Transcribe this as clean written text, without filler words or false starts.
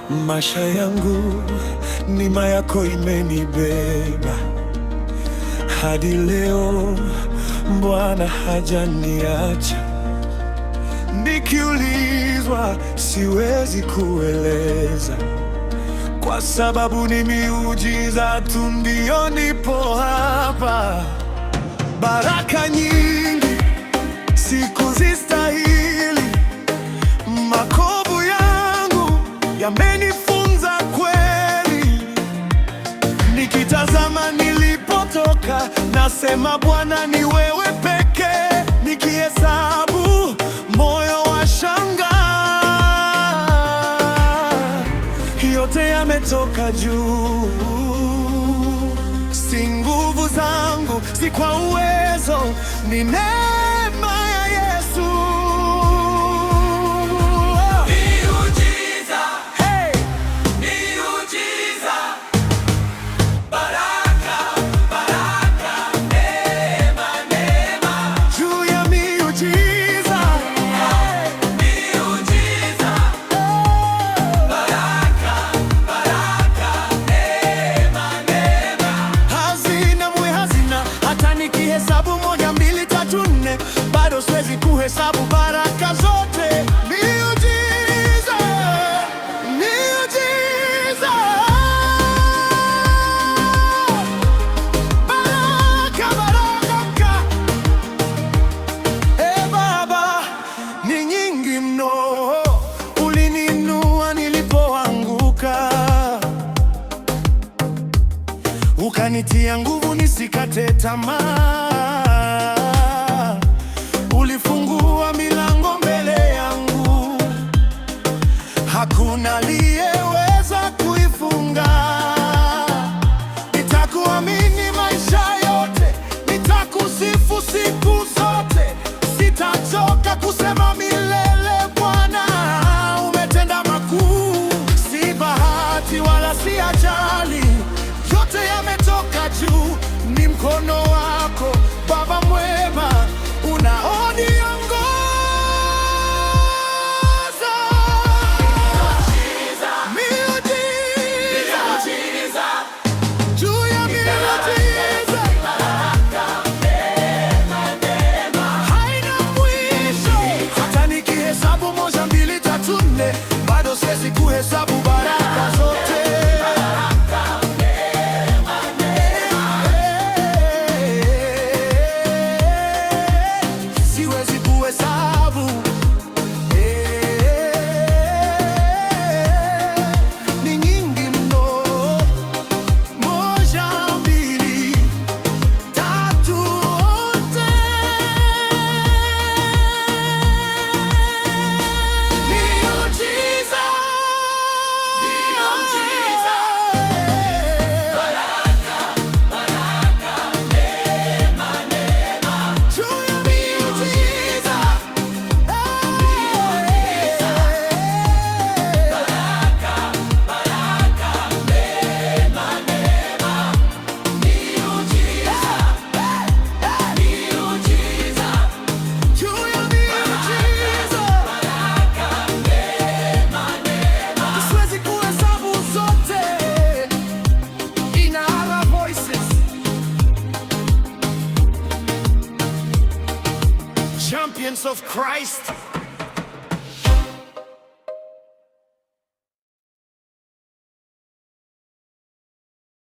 Maisha yangu neema yako imenibeba hadi leo, Bwana hajaniacha. Nikiulizwa siwezi kueleza, kwa sababu ni miujiza tu ndio nipo hapa. Baraka nyingi sikuzistahili, makovu yangu yamenifunza kweli. Nikitazama nilipotoka, nasema Bwana ni wewe pekee. Nikihesabu moyo washangaa, yote yametoka juu. Si nguvu zangu, si kwa uwezo, ni neema ya Yesu. Miujiza, hey! Miujiza, baraka, baraka, neema, neema. Juu ya miujiza, hey! Miujiza, baraka, baraka, neema, neema. hazina mwe hazina, hata nikihesabu 1, 2, 3, 4 bado siwezi kuhesabu baraka zote. Miujiza, miujiza, baraka, baraka. Baba, ni nyingi mno. Ulininua nilipoanguka, ukanitia nguvu nisikate tamaa. Ulifungua milango mbele yangu, hakuna aliyeweza kuifunga. Nitakuamini maisha yote, nitakusifu siku zote. Sitachoka kusema milele, Bwana umetenda makuu. Si bahati wala si ajali, yote yametoka juu. Ni mkono wako Baba mwema unaoniongoza. Miujiza, Miujiza, juu ya miujiza, haina mwisho. Hata nikihesabu 1, 2, 3, 4 bado siwezi kuhesabu baraka zote. Siwezi kuhesabu, ni nyingi mno. 1, 2, 3 wote. Miujiza, miujiza, baraka, baraka, neema, neema. juu ya miujiza, Baraka, baraka, neema, neema. Miujiza, miujiza, juu ya miujiza. baraka, neema, neema. Siwezi kuhesabu zote. In our voices, champions of Christ.